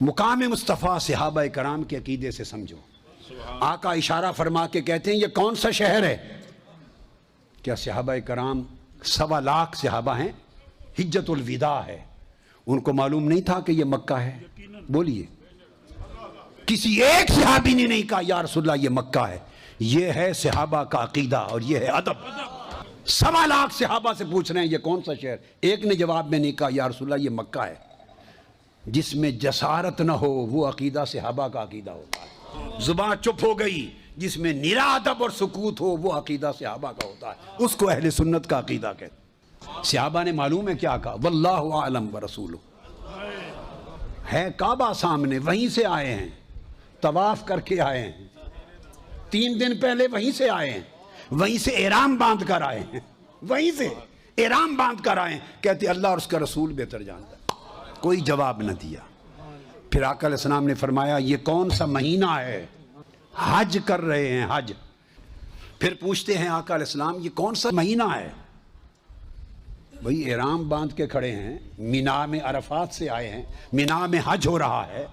मुकाम मुस्तफ़ा सहाबा कराम के अकीदे से समझो। आका इशारा फरमा के कहते हैं ये कौन सा शहर है? क्या सहाबा कराम 1.25 लाख सहाबा हैं, हिज्जतुल विदा है, उनको मालूम नहीं था कि ये मक्का है? बोलिए, किसी एक सहाबी ने नहीं कहा या रसूलल्लाह ये मक्का है। ये है सहाबा का अकीदा और ये है अदब। 1.25 लाख सहाबा से पूछ रहे हैं ये कौन सा शहर? एक ने जवाब में नहीं कहा या रसूलल्लाह ये मक्का है। जिसमें जसारत न हो वो अकीदा सहाबा का अकीदा होता है। जुबान चुप हो गई, जिसमें निरा अदब और सुकूत हो वो अकीदा सहाबा का होता है, उसको अहले सुन्नत का अकीदा कहते। सहाबा ने मालूम है क्या कहा? वल्लाहु आलम व रसूलुहु। है काबा सामने, वहीं से आए हैं, तवाफ करके आए हैं, 3 दिन पहले वहीं से आए हैं, वहीं से एहराम बांध कर आए हैं, वहीं से एहराम बांध कर आए हैं। कहते अल्लाह और उसका रसूल बेहतर जानता है। कोई जवाब न दिया। फिर आका अलैहिस्सलाम ने फरमाया ये कौन सा महीना है? हज कर रहे हैं, हज। फिर पूछते हैं आका अलैहिस्सलाम ये कौन सा महीना है? भाई एहराम बांध के खड़े हैं, मिना में अरफात से आए हैं, मिना में हज हो रहा है,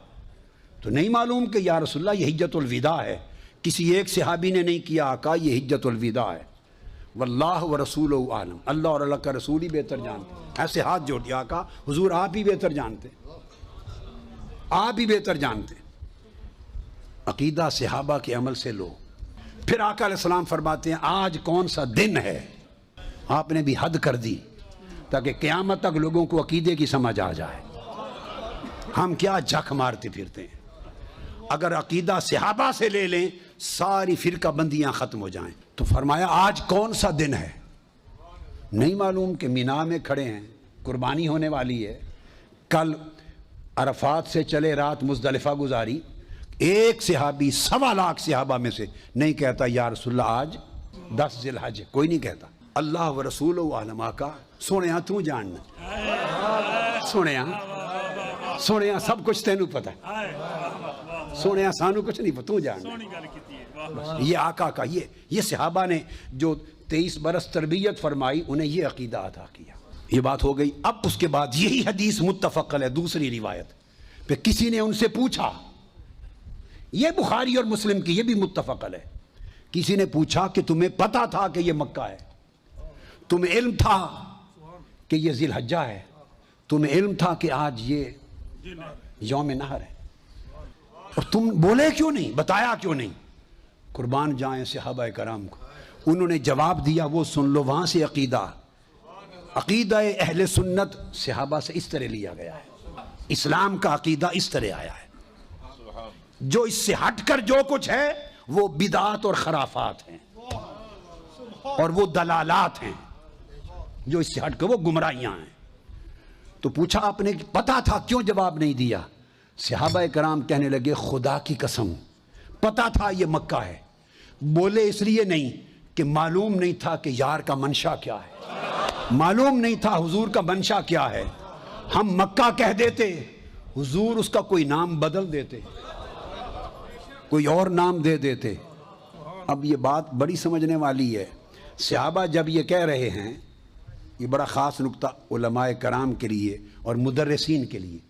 तो नहीं मालूम कि या रसूलल्लाह ये हिज्जतुल विदा है? किसी एक सहाबी ने नहीं किया आका ये हिज्जतुल विदा है। वल्लाहु व रसूलुहु आलम, अल्लाह और अल्लाह का रसूल ही बेहतर जानते। ऐसे हाथ जोड़ दिया आका, हुजूर आप ही बेहतर जानते, आप ही बेहतर जानते। अकीदा सहाबा के अमल से लो। फिर आका अलैहिस्सलाम फरमाते हैं आज कौन सा दिन है? आपने भी हद कर दी ताकि क़यामत तक लोगों को अकीदे की समझ आ जाए। हम क्या झक मारते फिरते हैं? अगर अकीदा सहाबा से ले लें सारी फिरका बंदियां खत्म हो जाएं। तो फरमाया आज कौन सा दिन है? नहीं मालूम कि मिना में खड़े हैं, कुर्बानी होने वाली है, कल अरफात से चले रात मुज़दलिफ़ा गुजारी। एक सहाबी 1.25 लाख सहाबा में से नहीं कहता या रसूलल्लाह आज 10 ज़िलहज है, कोई नहीं कहता। अल्लाह व रसूलुहु आलम। आका सोने तू जानना, सोने सब कुछ तेनू पता है, सोने सानू कुछ नहीं पता, तू जानना। ये आका का ये सहाबा ने जो 23 बरस तरबियत फरमाई उन्हें ये अकीदा अता किया। ये बात हो गई। अब उसके बाद यही हदीस मुत्तफ़क़ है दूसरी रिवायत पे। किसी ने उनसे पूछा, ये बुखारी और मुस्लिम की, ये भी मुत्तफ़क़ है। किसी ने पूछा कि तुम्हें पता था कि ये मक्का है? तुम्हें इल्म था कि ये ज़िलहज्जा है? तुम्हें इल्म था कि आज ये यौम नहर है? और तुम बोले क्यों नहीं, बताया क्यों नहीं? कुर्बान जाएं सहाबा कराम को। उन्होंने जवाब दिया वो सुन लो। वहां से अकीदा अहले सुन्नत सहाबा से इस तरह लिया गया है। इस्लाम का अकीदा इस तरह आया है। जो इससे हटकर जो कुछ है वो बिदात और खराफात हैं और वो दलालात हैं। जो इससे हटकर वो गुमराहियां हैं। तो पूछा आपने पता था, क्यों जवाब नहीं दिया? सहाबा कराम कहने लगे खुदा की कसम पता था ये मक्का है। बोले इसलिए नहीं कि मालूम नहीं था कि यार का मंशा क्या है, मालूम नहीं था हुजूर का मंशा क्या है। हम मक्का कह देते, हुजूर उसका कोई नाम बदल देते, कोई और नाम दे देते। अब ये बात बड़ी समझने वाली है। सहाबा जब ये कह रहे हैं, ये बड़ा ख़ास नुक्ता उलमाए कराम के लिए और मुदर्रिसीन के लिए।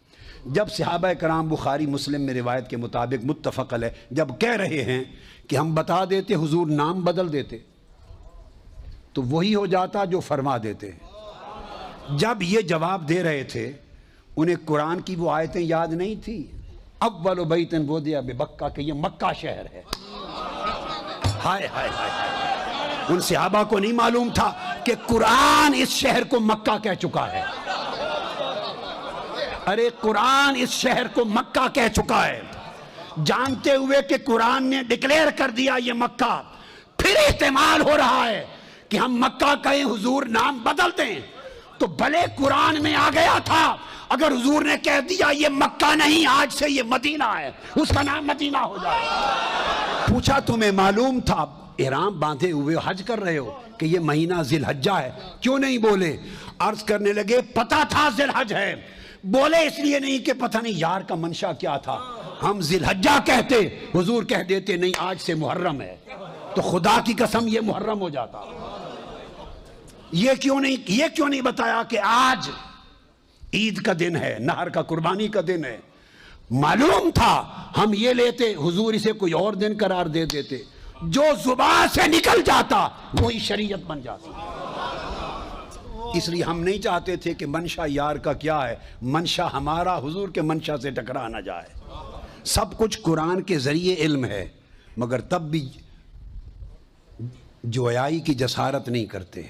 जब सहाबा कराम बुखारी मुस्लिम में रिवायत के मुताबिक मुत्तफ़क़ है, जब कह रहे हैं कि हम बता देते हुजूर नाम बदल देते, तो वही हो जाता जो फरमा देते। जब ये जवाब दे रहे थे उन्हें कुरान की वो आयतें याद नहीं थी, अव्वलु बैतिन वुदिअ बिबक्का, कि ये मक्का शहर है। हाय हाय हाय। उन सहाबा को नहीं मालूम था कि कुरान इस शहर को मक्का कह चुका है। अरे कुरान इस शहर को मक्का कह चुका है, जानते हुए कि कुरान ने डिक्लेयर कर दिया ये मक्का। फिर इस्तेमाल हो रहा है कि हम मक्का कहें, हुजूर नाम बदल दें। तो भले कुरान में आ गया था, अगर हुजूर ने कह दिया ये मक्का नहीं आज से ये मदीना है, उसका नाम मदीना हो जाए। पूछा तुम्हें मालूम था, इहराम बांधे हुए हज कर रहे हो, कि ये महीना ज़िलहज्जा है? क्यों नहीं बोले? अर्ज करने लगे पता था ज़िलहज है। बोले इसलिए नहीं कि पता नहीं यार का मंशा क्या था। हम ज़िलहज्जा कहते, हुजूर कह देते नहीं आज से मुहर्रम है, तो खुदा की कसम ये मुहर्रम हो जाता। ये क्यों नहीं बताया कि आज ईद का दिन है, नहर का, कुर्बानी का दिन है? معلوم تھا ہم یہ لیتے، حضور اسے کوئی اور دن قرار دے دیتے، جو زبان سے نکل جاتا وہی شریعت بن جاتا۔ اس لیے ہم نہیں چاہتے تھے کہ منشا یار کا کیا ہے، منشا ہمارا حضور کے منشا سے ٹکرا نہ جائے۔ سب کچھ قرآن کے ذریعے علم ہے، مگر تب بھی جویائی کی جسارت نہیں کرتے۔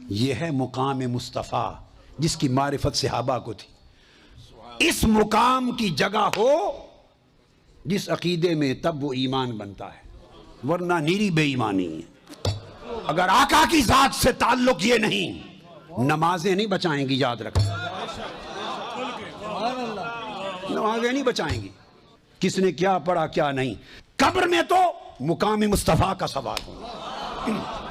یہ ہے مقام مصطفیٰ جس کی معرفت صحابہ کو تھی۔ اس مقام کی جگہ ہو جس عقیدے میں، تب وہ ایمان بنتا ہے، ورنہ نیری بے ایمانی ہے۔ اگر آقا کی ذات سے تعلق یہ نہیں، نمازیں نہیں بچائیں گی، یاد رکھیں، نمازیں نہیں بچائیں گی۔ کس نے کیا پڑھا کیا نہیں، قبر میں تو مقام مصطفیٰ کا سوال ہوگا۔